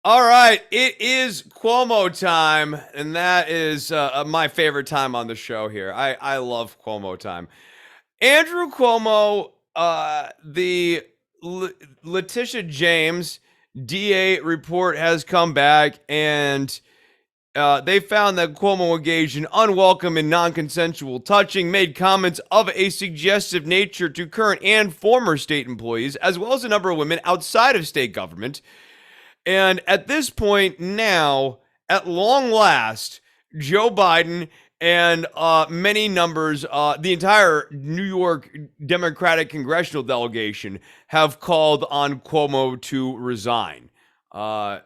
All right, it is Cuomo time, and that is my favorite time on the show here. I love Cuomo time. Andrew Cuomo, the Letitia James DA report has come back, and they found that Cuomo engaged in unwelcome and non consensual touching, made comments of a suggestive nature to current and former state employees, as well as a number of women outside of state government. And at this point now, at long last, Joe Biden and many numbers, the entire New York Democratic congressional delegation have called on Cuomo to resign.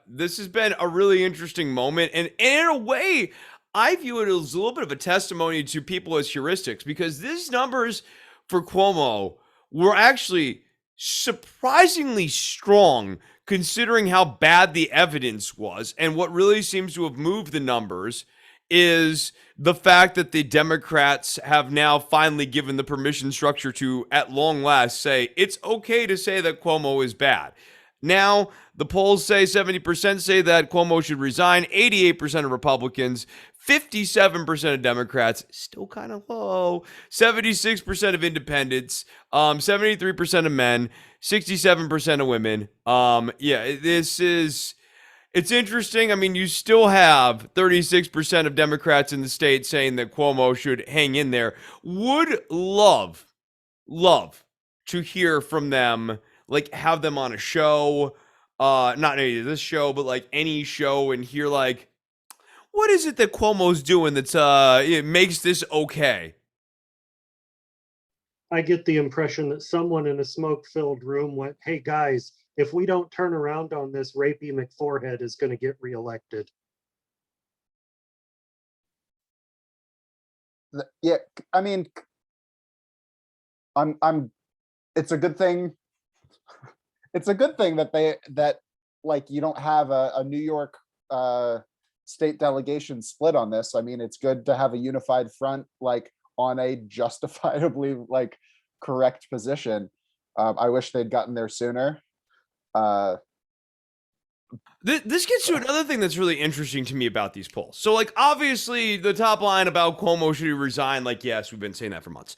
This has been a really interesting moment. And in a way, I view it as a little bit of a testimony to people as heuristics because these numbers for Cuomo were actually surprisingly strong considering how bad the evidence was. And what really seems to have moved the numbers is the fact that the Democrats have now finally given the permission structure to, at long last, say it's okay to say that Cuomo is bad. Now, the polls say 70% say that Cuomo should resign, 88% of Republicans, 57% of Democrats, still kind of low, 76% of independents, 73% of men, 67% of women. Yeah, it's interesting. I mean, you still have 36% of Democrats in the state saying that Cuomo should hang in there. Would love to hear from them, like have them on a show, not any of this show, but like any show and hear like what is it that Cuomo's doing that's it makes this okay? I get the impression that someone in a smoke-filled room went, "Hey guys, if we don't turn around on this, Rapey McForehead is going to get reelected." Yeah, I mean, I'm it's a good thing. It's a good thing that that like you don't have a New York state delegation split on this. I mean, it's good to have a unified front like on a justifiably like correct position. I wish they'd gotten there sooner. Uh, This gets to another thing that's really interesting to me about these polls. So, like, obviously, the top line about Cuomo should he resign, like, yes, we've been saying that for months.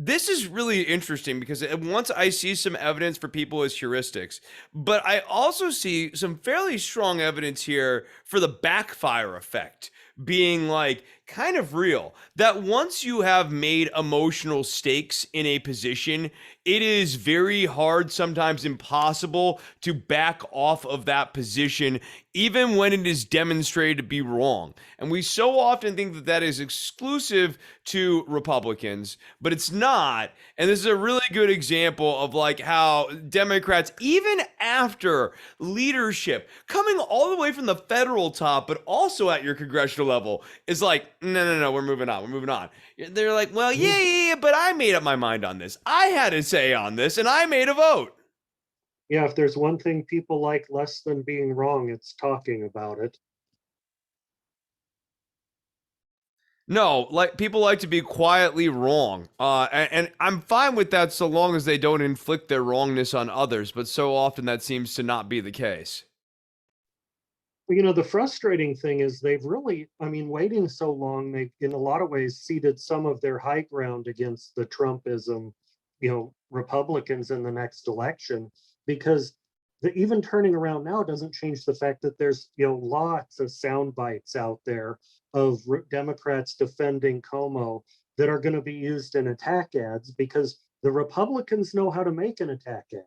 This is really interesting because once I see some evidence for people as heuristics, but I also see some fairly strong evidence here for the backfire effect being like kind of real. That once you have made emotional stakes in a position, it is very hard, sometimes impossible, to back off of that position, even when it is demonstrated to be wrong. And we so often think that that is exclusive to Republicans, but it's not. And this is a really good example of like how Democrats, even after leadership coming all the way from the federal top, but also at your congressional level, is like, no, we're moving on. We're moving on. They're like, well, yeah, but I made up my mind on this. I had a say on this, and I made a vote. Yeah, if there's one thing people like less than being wrong, it's talking about it. No, like people like to be quietly wrong, and I'm fine with that so long as they don't inflict their wrongness on others. But so often that seems to not be the case. Well, the frustrating thing is they've really, I mean, waiting so long, they in a lot of ways ceded some of their high ground against the Trumpism, Republicans in the next election, because even turning around now doesn't change the fact that there's, lots of sound bites out there of Democrats defending Como that are going to be used in attack ads because the Republicans know how to make an attack ad.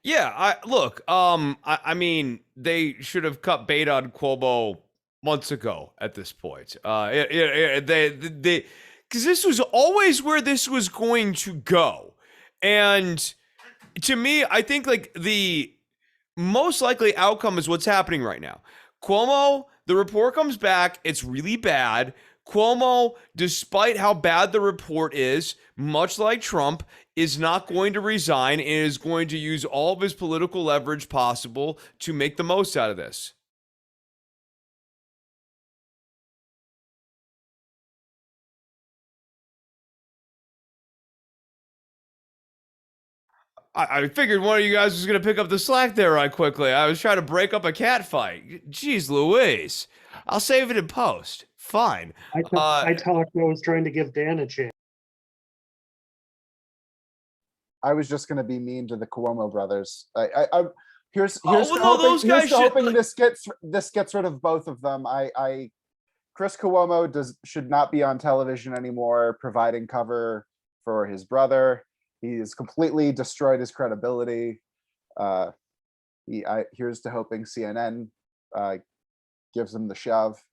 Yeah, I look. I mean, they should have cut bait on Cuomo months ago. At this point, they, because this was always where this was going to go, and to me, I think like the most likely outcome is what's happening right now. Cuomo, the report comes back, it's really bad. Cuomo, despite how bad the report is, much like Trump, is not going to resign and is going to use all of his political leverage possible to make the most out of this. I figured one of you guys was going to pick up the slack there right quickly. I was trying to break up a cat fight. Jeez Louise. I'll save it in post. Fine. I talked, I was trying to give Dan a chance. I was just going to be mean to the Cuomo brothers. Here's well, to no, hoping, those guys here's to should, hoping like- this gets rid of both of them. Chris Cuomo should not be on television anymore, providing cover for his brother. He has completely destroyed his credibility. Here's to hoping CNN gives him the shove.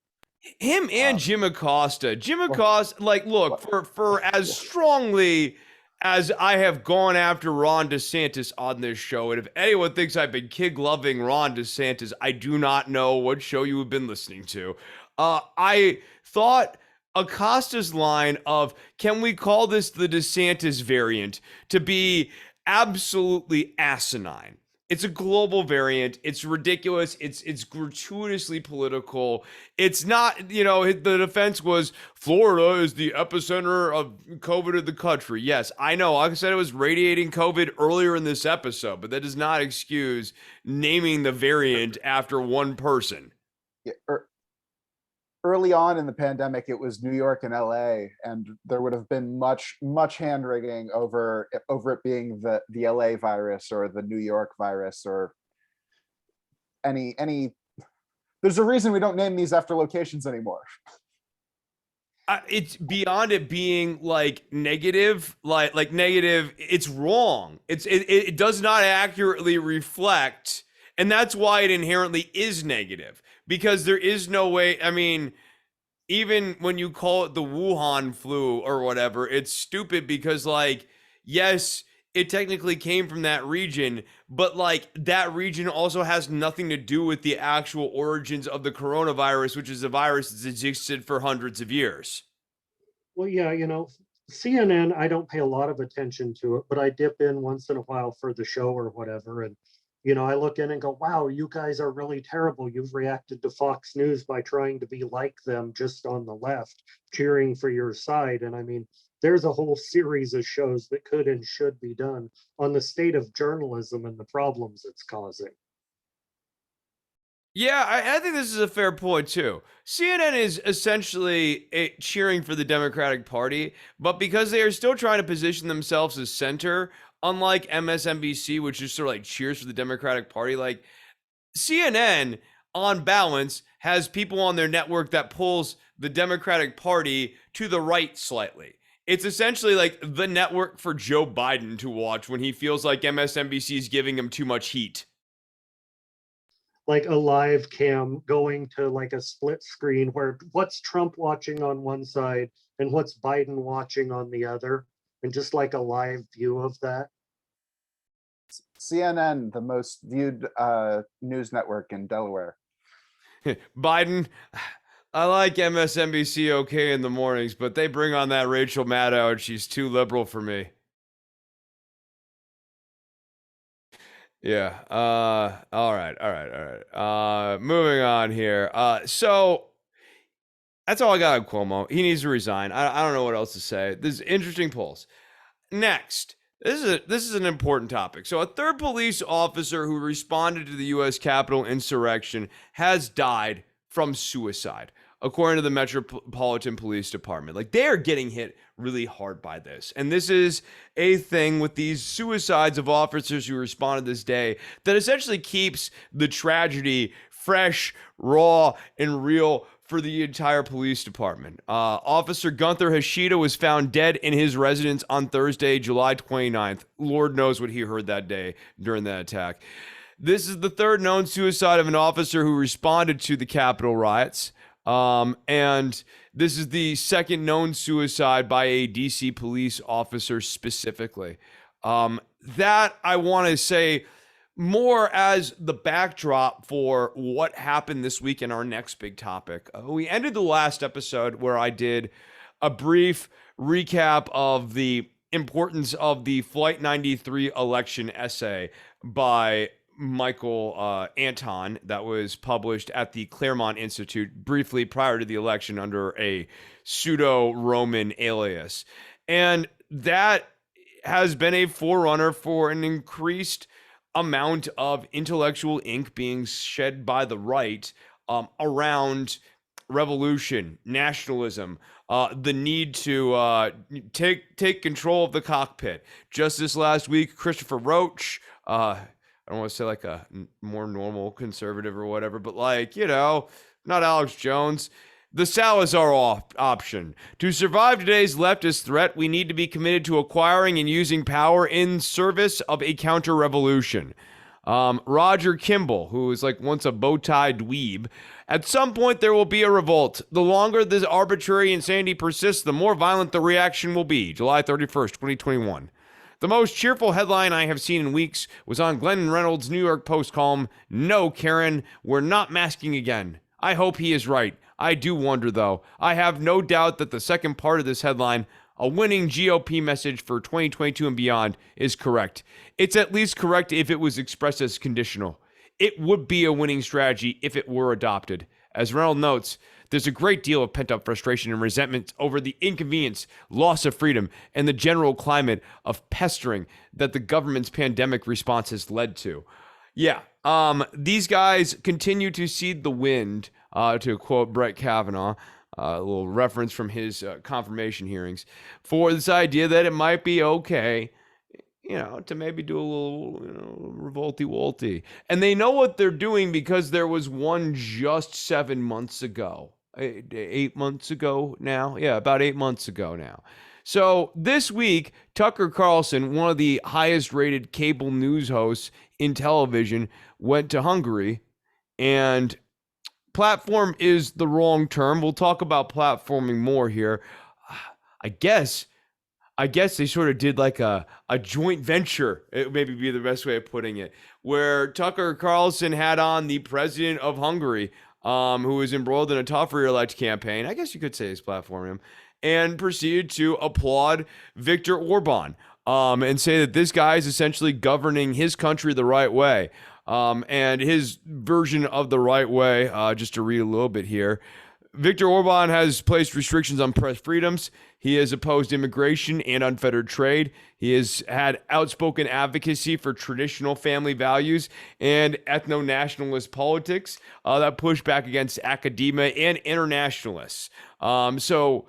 Him and Jim Acosta. Jim Acosta, like, look, for as strongly as I have gone after Ron DeSantis on this show, and if anyone thinks I've been kid-loving Ron DeSantis, I do not know what show you have been listening to. I thought Acosta's line of, can we call this the DeSantis variant, to be absolutely asinine. It's a global variant. It's ridiculous. It's gratuitously political. It's not, the defense was Florida is the epicenter of COVID in the country. Yes, I know. Like I said, it was radiating COVID earlier in this episode, but that does not excuse naming the variant after one person. Yeah, early on in the pandemic, it was New York and LA, and there would have been much hand wringing over it being the LA virus or the New York virus or any. There's a reason we don't name these after locations anymore. It's beyond it being like negative, like negative. It's wrong. It does not accurately reflect, and that's why it inherently is negative. Because there is no way, I mean, even when you call it the Wuhan flu or whatever, it's stupid because, like, yes, it technically came from that region, but, like, that region also has nothing to do with the actual origins of the coronavirus, which is a virus that's existed for hundreds of years. Well, yeah, CNN, I don't pay a lot of attention to it, but I dip in once in a while for the show or whatever. And I look in and go, wow, you guys are really terrible. You've reacted to Fox News by trying to be like them just on the left, cheering for your side. And I mean, there's a whole series of shows that could and should be done on the state of journalism and the problems it's causing. Yeah, I think this is a fair point too. CNN is essentially cheering for the Democratic Party, but because they are still trying to position themselves as center, unlike MSNBC, which just sort of like cheers for the Democratic Party, like CNN, on balance, has people on their network that pulls the Democratic Party to the right slightly. It's essentially like the network for Joe Biden to watch when he feels like MSNBC is giving him too much heat. Like a live cam going to like a split screen where what's Trump watching on one side and what's Biden watching on the other, and just like a live view of that. CNN, the most viewed news network in Delaware. Biden, I like MSNBC okay in the mornings, but they bring on that Rachel Maddow and she's too liberal for me. Yeah. All right. Moving on here. So that's all I got on Cuomo. He needs to resign. I don't know what else to say. This is interesting polls. Next, this is an important topic. So a third police officer who responded to the U.S. Capitol insurrection has died from suicide, according to the Metropolitan Police Department. Like, they are getting hit really hard by this. And this is a thing with these suicides of officers who responded this day that essentially keeps the tragedy fresh, raw, and real for the entire police department. Officer Gunther Hashida was found dead in his residence on Thursday, July 29th. Lord knows what he heard that day during that attack. This is the third known suicide of an officer who responded to the Capitol riots. And this is the second known suicide by a DC police officer specifically. That I want to say more as the backdrop for what happened this week in our next big topic. We ended the last episode where I did a brief recap of the importance of the Flight 93 election essay by Michael Anton that was published at the Claremont Institute briefly prior to the election under a pseudo-Roman alias. And that has been a forerunner for an increased amount of intellectual ink being shed by the right around revolution, nationalism, the need to take control of the cockpit. Just this last week, Christopher Roach, I don't want to say like a more normal conservative or whatever, but like, not Alex Jones. The Salazar option. To survive today's leftist threat, we need to be committed to acquiring and using power in service of a counter revolution. Roger Kimball, who was like once a bow tie dweeb. At some point, there will be a revolt. The longer this arbitrary insanity persists, the more violent the reaction will be. July 31st, 2021. The most cheerful headline I have seen in weeks was on Glenn Reynolds' New York Post column, "No, Karen, we're not masking again." I hope he is right. I do wonder, though. I have no doubt that the second part of this headline, a winning GOP message for 2022 and beyond, is correct. It's at least correct if it was expressed as conditional. It would be a winning strategy if it were adopted. As Reynolds notes, there's a great deal of pent-up frustration and resentment over the inconvenience, loss of freedom, and the general climate of pestering that the government's pandemic response has led to. Yeah, these guys continue to seed the wind, to quote Brett Kavanaugh, a little reference from his confirmation hearings, for this idea that it might be okay, to maybe do a little, revolty-wolty. And they know what they're doing because there was one just 7 months ago. 8 months ago now? Yeah, about 8 months ago now. So this week, Tucker Carlson, one of the highest rated cable news hosts in television, went to Hungary, and platform is the wrong term. We'll talk about platforming more here. I guess they sort of did like a joint venture, it maybe be the best way of putting it, where Tucker Carlson had on the president of Hungary, who was embroiled in a tough reelect campaign. I guess you could say he's platforming him, and proceeded to applaud Victor Orban, and say that this guy is essentially governing his country the right way. And his version of the right way, just to read a little bit here, Victor Orban has placed restrictions on press freedoms. He has opposed immigration and unfettered trade. He has had outspoken advocacy for traditional family values and ethno-nationalist politics that push back against academia and internationalists. So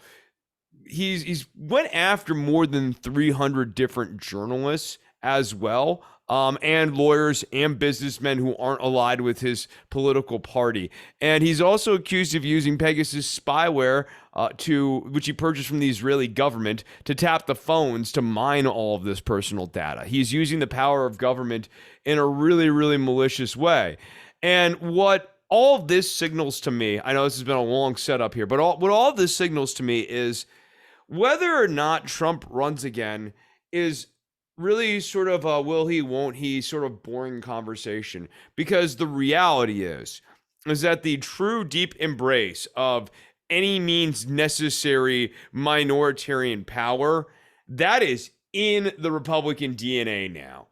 he's went after more than 300 different journalists as well, and lawyers and businessmen who aren't allied with his political party. And he's also accused of using Pegasus spyware, which he purchased from the Israeli government, to tap the phones to mine all of this personal data. He's using the power of government in a really, really malicious way. And what all of this signals to me, I know this has been a long setup here, but what all of this signals to me is whether or not Trump runs again is really sort of a will he, won't he sort of boring conversation. Because the reality is that the true deep embrace of any means necessary minoritarian power, that is in the Republican DNA now.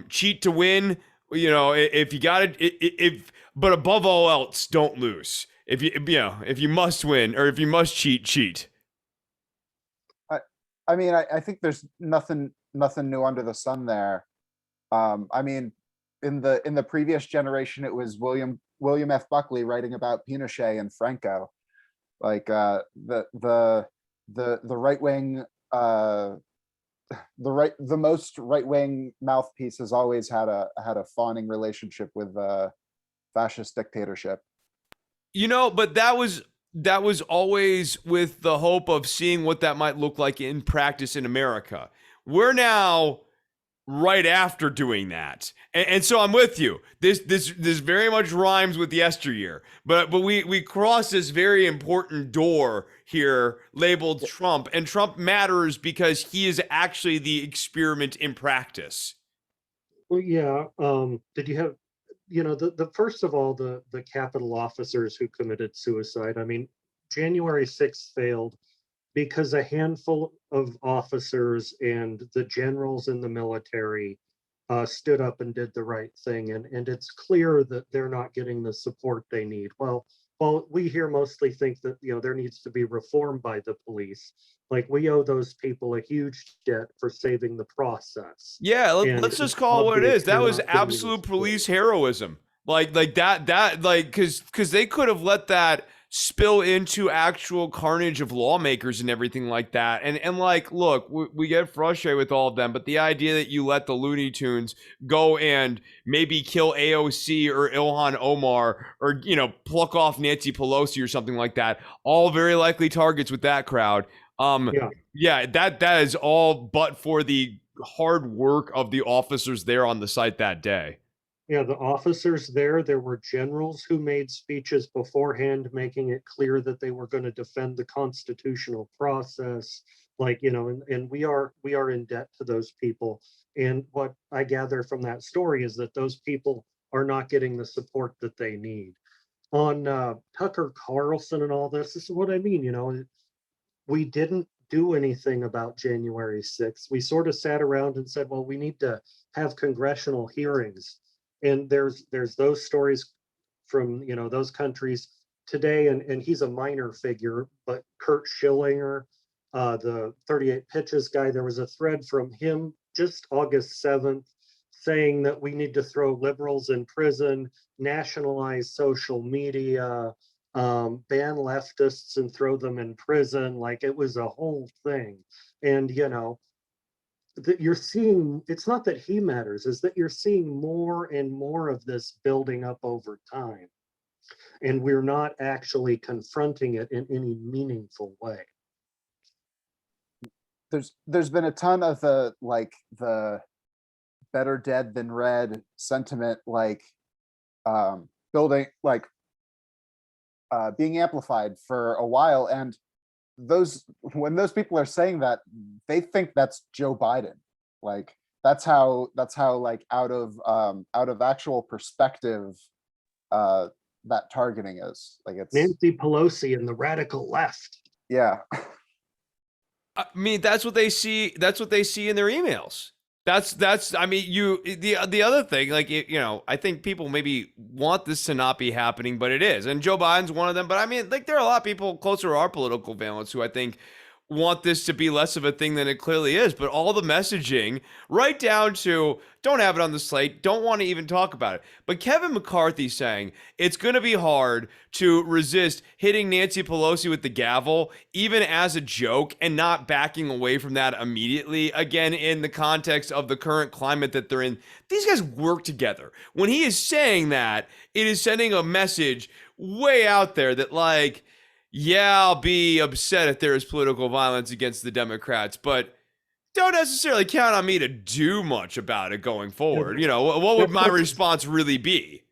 Cheat to win, if you got it, but above all else, don't lose. If you must win, or if you must cheat. I mean, I think there's nothing new under the sun there. I mean, in the previous generation, it was William F. Buckley writing about Pinochet and Franco. Like the right wing, the most right wing mouthpiece has always had a fawning relationship with fascist dictatorship. But that was always with the hope of seeing what that might look like in practice in America. We're now right after doing that. And so I'm with you. This very much rhymes with yesteryear. But we cross this very important door here labeled Trump. And Trump matters because he is actually the experiment in practice. Well, yeah. Did you have, the first of all, the Capitol officers who committed suicide? I mean, January 6th failed because a handful of officers and the generals in the military stood up and did the right thing. And it's clear that they're not getting the support they need. Well, Well, we here mostly think that, there needs to be reform by the police. Like, we owe those people a huge debt for saving the process. Yeah, And let's just it's call it what it obvious is. That they're was not getting any absolute support. police heroism. Like that like because they could have let that spill into actual carnage of lawmakers and everything like that. And like, look, we get frustrated with all of them, but the idea that you let the Looney Tunes go and maybe kill AOC or Ilhan Omar or pluck off Nancy Pelosi or something like that, all very likely targets with that crowd. Yeah. Yeah, that is all but for the hard work of the officers there on the site that day. Yeah, the officers there were generals who made speeches beforehand, making it clear that they were going to defend the constitutional process. Like, and we are in debt to those people. And what I gather from that story is that those people are not getting the support that they need. On Tucker Carlson and all this is what I mean. We didn't do anything about January 6th. We sort of sat around and said, well, we need to have congressional hearings. And there's those stories from, those countries today. And he's a minor figure, but Kurt Schillinger, the 38 pitches guy, there was a thread from him just August 7th saying that we need to throw liberals in prison, nationalize social media, ban leftists and throw them in prison. Like, it was a whole thing. And that you're seeing, it's not that he matters, is that you're seeing more and more of this building up over time, and we're not actually confronting it in any meaningful way. There's been a ton of the better dead than red sentiment, building, being amplified for a while. And when those people are saying that, they think that's Joe Biden. Like, that's how out of actual perspective that targeting is. Like, it's Nancy Pelosi and the radical left. Yeah. I mean, that's what they see. That's what they see in their emails. I mean, the other thing, like, I think people maybe want this to not be happening, but it is. And Joe Biden's one of them. But I mean, like, there are a lot of people closer to our political valence who I think want this to be less of a thing than it clearly is. But all the messaging, right down to don't have it on the slate, don't want to even talk about it. But Kevin McCarthy saying it's going to be hard to resist hitting Nancy Pelosi with the gavel, even as a joke, and not backing away from that immediately. Again, in the context of the current climate that they're in, these guys work together. When he is saying that, it is sending a message way out there that, like, yeah, I'll be upset if there is political violence against the Democrats, but don't necessarily count on me to do much about it going forward. What would my response really be?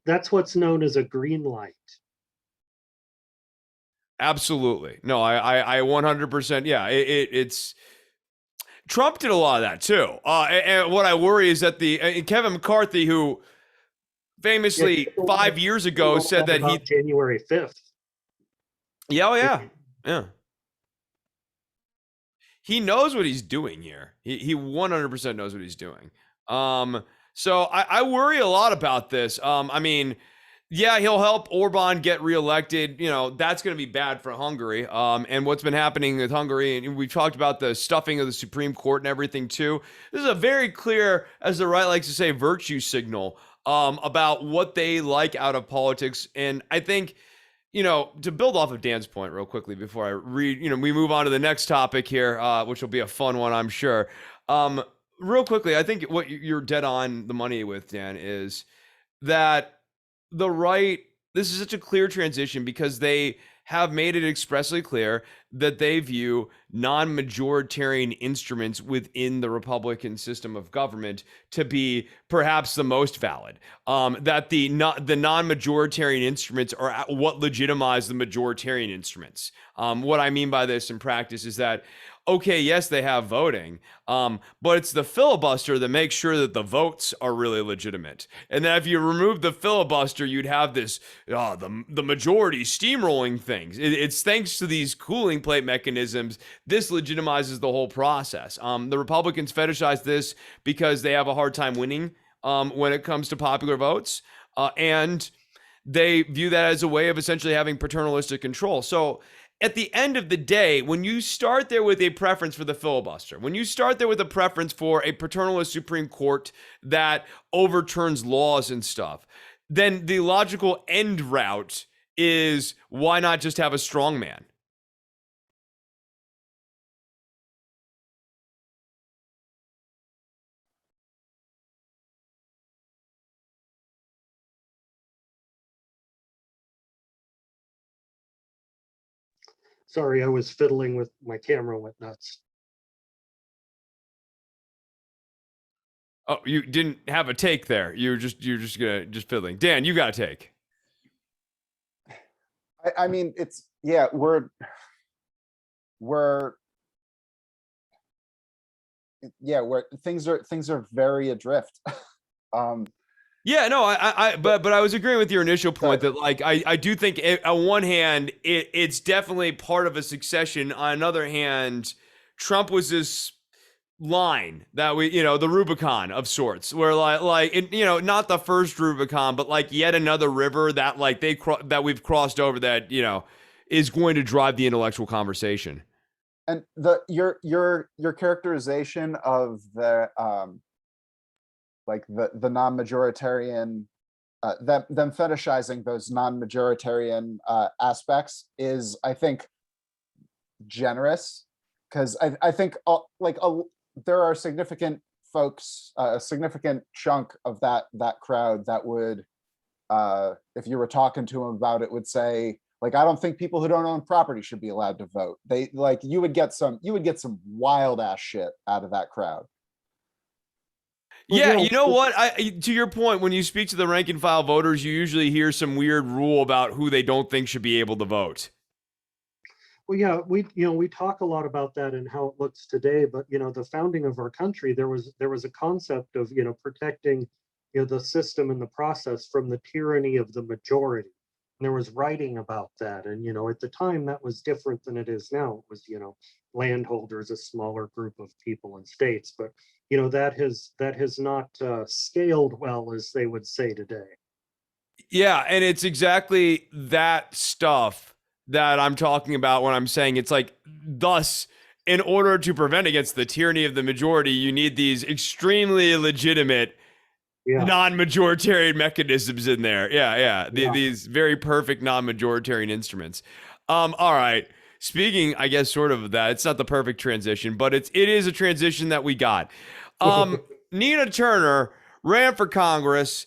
That's what's known as a green light. Absolutely. No, I 100%. Yeah, it's Trump did a lot of that too. And what I worry is that Kevin McCarthy, who famously 5 years ago said that he January 5th. Yeah, oh yeah. Yeah. He knows what he's doing here. He 100% knows what he's doing. So I worry a lot about this. I mean, yeah, he'll help Orban get reelected. That's going to be bad for Hungary. And what's been happening with Hungary, and we've talked about the stuffing of the Supreme Court and everything too. This is a very clear, as the right likes to say, virtue signal about what they like out of politics. And I think, to build off of Dan's point real quickly before I read, we move on to the next topic here, which will be a fun one, I'm sure. Real quickly, I think what you're dead on the money with, Dan, is that the right, this is such a clear transition because they have made it expressly clear that they view non-majoritarian instruments within the Republican system of government to be perhaps the most valid. That the non-majoritarian instruments are what legitimize the majoritarian instruments. What I mean by this in practice is that, okay, yes, they have voting, but it's the filibuster that makes sure that the votes are really legitimate. And that if you remove the filibuster, you'd have this, the majority steamrolling things. It's thanks to these cooling plate mechanisms, this legitimizes the whole process. The Republicans fetishize this because they have a hard time winning when it comes to popular votes. And they view that as a way of essentially having paternalistic control. So at the end of the day, when you start there with a preference for the filibuster, when you start there with a preference for a paternalist Supreme Court that overturns laws and stuff, then the logical end route is, why not just have a strong man? Sorry, I was fiddling with my camera, went nuts. Oh, you didn't have a take there. You're just fiddling. Dan, you got a take. I mean, it's, yeah, we're yeah, where things are very adrift. um Yeah, no, but I was agreeing with your initial point that, like, I do think on one hand it's definitely part of a succession. On another hand, Trump was this line that we, the Rubicon of sorts, where not the first Rubicon, but like yet another river that like that we've crossed over that is going to drive the intellectual conversation. and your characterization of the like the non-majoritarian, them fetishizing those non-majoritarian aspects is, I think, generous, because I think there are significant folks, a significant chunk of that crowd that would, if you were talking to them about it, would say, like, I don't think people who don't own property should be allowed to vote. They, like, you would get some wild ass shit out of that crowd. Yeah, you know what? To your point, when you speak to the rank and file voters, you usually hear some weird rule about who they don't think should be able to vote. Well, yeah, we talk a lot about that and how it looks today, but the founding of our country, there was a concept of protecting the system and the process from the tyranny of the majority. And there was writing about that, and at the time that was different than it is now. It was landholders, a smaller group of people and states, but that has not scaled well, as they would say today. Yeah, and it's exactly that stuff that I'm talking about when I'm saying it's like, thus, in order to prevent against the tyranny of the majority, you need these extremely legitimate non-majoritarian mechanisms in there. Yeah. These very perfect non-majoritarian instruments. All right. Speaking, I guess, sort of that, it's not the perfect transition, but it is a transition that we got. Nina Turner ran for Congress.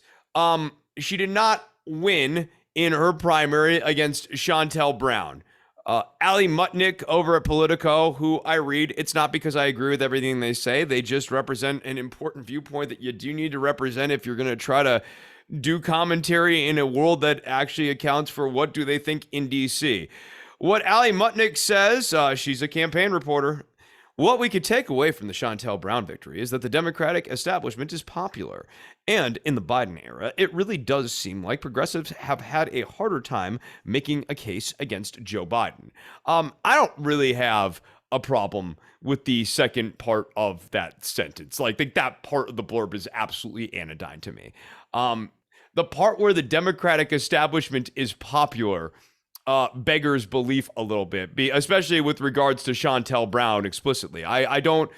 She did not win in her primary against Shontel Brown. Ali Mutnick over at Politico, who I read, it's not because I agree with everything they say. They just represent an important viewpoint that you do need to represent if you're going to try to do commentary in a world that actually accounts for what do they think in D.C. What Ali Mutnick says, she's a campaign reporter. What we could take away from the Shontel Brown victory is that the Democratic establishment is popular. And in the Biden era, it really does seem like progressives have had a harder time making a case against Joe Biden. I don't really have a problem with the second part of that sentence. Like that part of the blurb is absolutely anodyne to me. The part where the Democratic establishment is popular beggars belief a little bit, especially with regards to Shontel Brown explicitly. I don't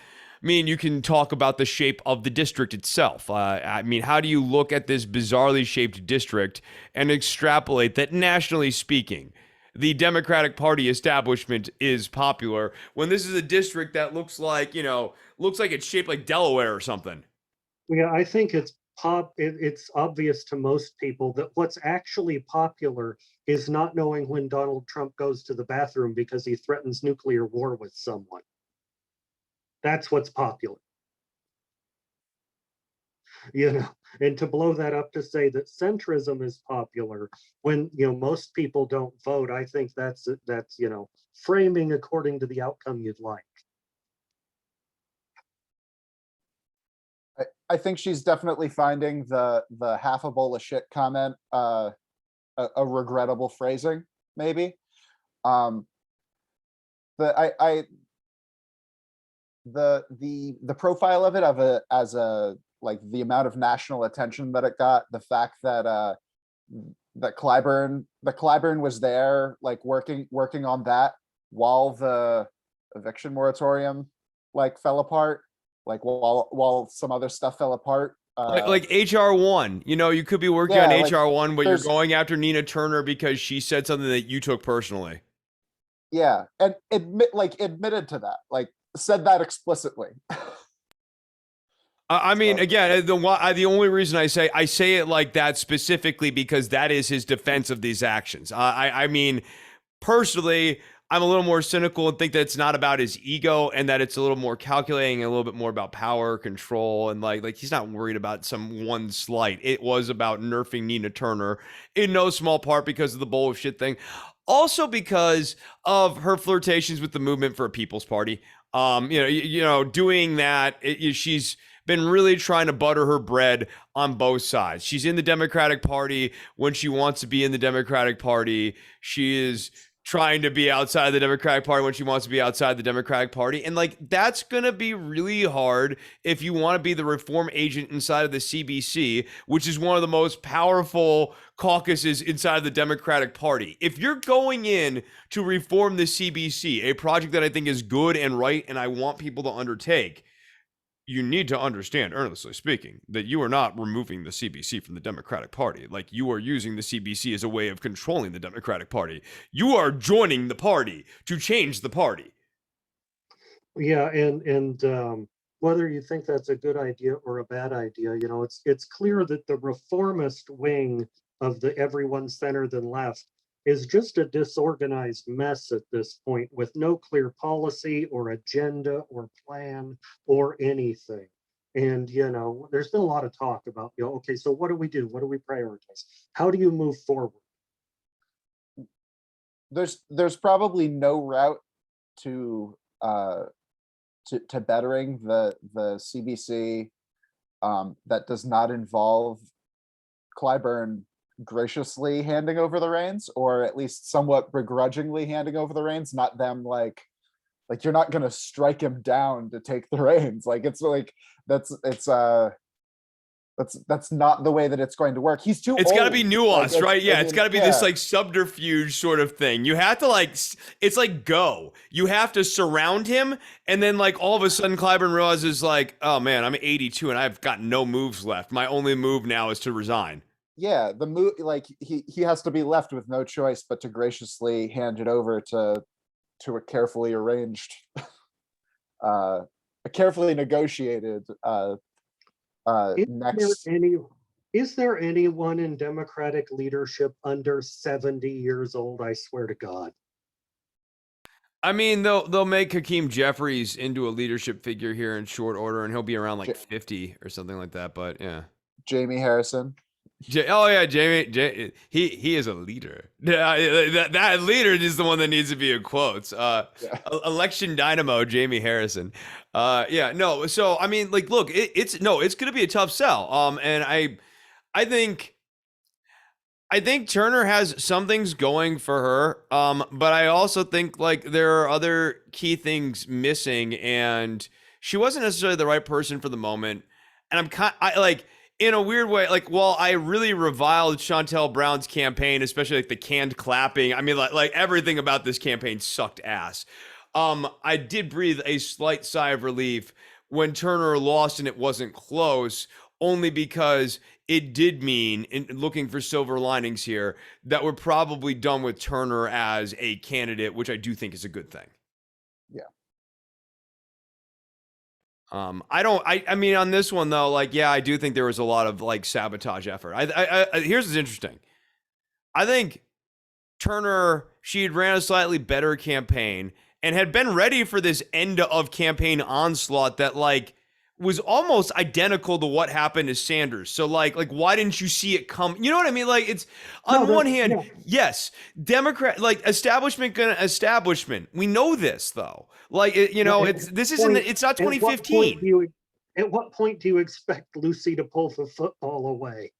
mean you can talk about the shape of the district itself. I mean, how do you look at this bizarrely shaped district and extrapolate that nationally speaking, the Democratic Party establishment is popular when this is a district that looks like it's shaped like Delaware or something? Yeah, I think it's obvious to most people that what's actually popular is not knowing when Donald Trump goes to the bathroom because he threatens nuclear war with someone. That's what's popular. And to blow that up to say that centrism is popular when most people don't vote, I think that's framing according to the outcome you'd like. I think she's definitely finding the half a bowl of shit comment a regrettable phrasing, maybe. The profile of it as a like the amount of national attention that it got, the fact that that Clyburn was there, like working on that while the eviction moratorium like fell apart, like while some other stuff fell apart. Like HR1, you could be working on Yeah, like HR1, but you're there's going after Nina Turner because she said something that you took personally. yeah, and admitted to that, like said that explicitly. I mean, So, again, the only reason I say it like that specifically because that is his defense of these actions. I mean, personally, I'm a little more cynical and think that it's not about his ego and that it's a little more calculating and a little bit more about power, control, and like he's not worried about some one slight. It was about nerfing Nina Turner in no small part because of the bowl of shit thing. Also because of her flirtations with the movement for a People's Party. Doing that, she's been really trying to butter her bread on both sides. She's in the Democratic Party when she wants to be in the Democratic Party. She is trying to be outside the Democratic Party when she wants to be outside the Democratic Party. And like, that's going to be really hard if you want to be the reform agent inside of the CBC, which is one of the most powerful caucuses inside of the Democratic Party. If you're going in to reform the CBC, a project that I think is good and right and I want people to undertake, you need to understand, earnestly speaking, that you are not removing the CBC from the Democratic Party. Like, you are using the CBC as a way of controlling the Democratic Party. You are joining the party to change the party. Yeah, and whether you think that's a good idea or a bad idea, it's clear that the reformist wing of the everyone centered and left is just a disorganized mess at this point with no clear policy or agenda or plan or anything. And, there's been a lot of talk about, okay, so what do we do? What do we prioritize? How do you move forward? there's probably no route to bettering the CBC that does not involve Clyburn graciously handing over the reins, or at least somewhat begrudgingly handing over the reins, not them like you're not going to strike him down to take the reins. Like, it's like that's not the way that it's going to work. He's too It's got to old. be nuanced, Like, right? Yeah, I it's mean, got to be yeah. this like subterfuge sort of thing. You have to it's like Go. You have to surround him, and then like all of a sudden Clyburn realizes like, oh man, I'm 82 and I've got no moves left. My only move now is to resign. Yeah, the move, like he has to be left with no choice but to graciously hand it over to a carefully arranged, a carefully negotiated next. Is there anyone in Democratic leadership under 70 years old? I swear to God. I mean, they'll make Hakeem Jeffries into a leadership figure here in short order, and he'll be around like 50 or something like that. But yeah, Jamie Harrison. Jamie, he is a leader. That leader is the one that needs to be in quotes. Election dynamo, Jamie Harrison. So I mean, like, look, it's gonna be a tough sell. And I think Turner has some things going for her. But I also think like there are other key things missing, and she wasn't necessarily the right person for the moment. And in a weird way, like, while I really reviled Chantel Brown's campaign, especially like the canned clapping, I mean, like everything about this campaign sucked ass. I did breathe a slight sigh of relief when Turner lost and it wasn't close, only because it did mean, in looking for silver linings here, that we're probably done with Turner as a candidate, which I do think is a good thing. Yeah. I mean, on this one though, like, yeah, I do think there was a lot of like sabotage effort. Here's what's interesting. I think Turner, she had ran a slightly better campaign and had been ready for this end of campaign onslaught that like was almost identical to what happened to Sanders. So like why didn't you see it come? You know what I mean? Like, it's on one hand, yeah. Yes, Democrat, like establishment. We know this though. Like, it's not 2015. At what point do you expect Lucy to pull the football away?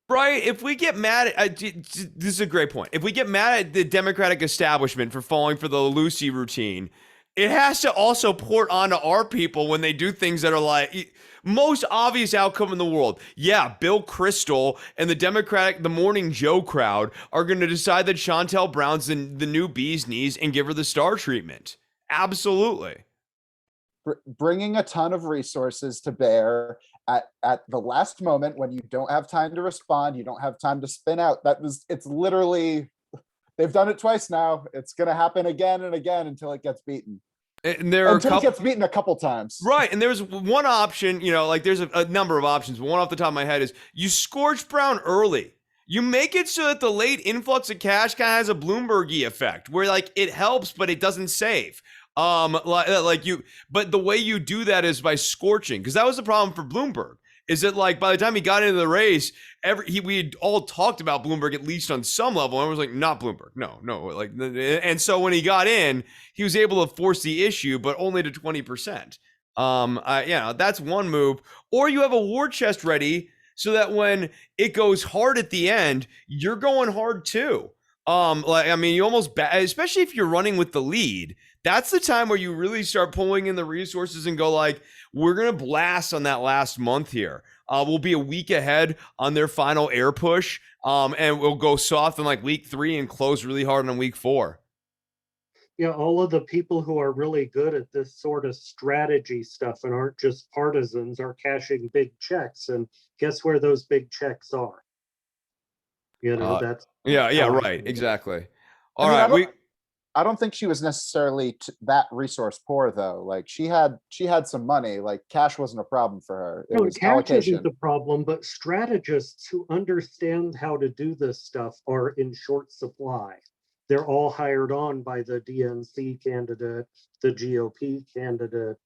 Right. If we get mad at, this is a great point. If we get mad at the Democratic establishment for falling for the Lucy routine, it has to also port onto our people when they do things that are like most obvious outcome in the world. Yeah, Bill Kristol and the Morning Joe crowd are going to decide that Chantel Brown's the new bee's knees and give her the star treatment. Absolutely. Bringing a ton of resources to bear at the last moment when you don't have time to respond, you don't have time to spin out. It's literally, they've done it twice now. It's going to happen again and again until it gets beaten. And there are until it gets beaten a couple times. Right. And there's one option, like there's a number of options, but one off the top of my head is you scorch Brown early. You make it so that the late influx of cash kind of has a Bloomberg-y effect where like it helps, but it doesn't save. But the way you do that is by scorching, because that was the problem for Bloomberg. Is that like by the time he got into the race, we had all talked about Bloomberg at least on some level, and I was like, not Bloomberg, no, and so when he got in, he was able to force the issue, but only to 20%. That's one move. Or you have a war chest ready so that when it goes hard at the end, you're going hard too. You almost, especially if you're running with the lead, that's the time where you really start pulling in the resources and go like, we're going to blast on that last month here. We'll be a week ahead on their final air push. And we'll go soft in like week 3 and close really hard on week 4. Yeah, all of the people who are really good at this sort of strategy stuff and aren't just partisans are cashing big checks. And guess where those big checks are? That's right, exactly. All right, I don't think she was necessarily that resource poor though. Like she had some money. Like cash wasn't a problem for her. It was cash allocation. isn't the problem, but strategists who understand how to do this stuff are in short supply. They're all hired on by the DNC candidate, the GOP candidate.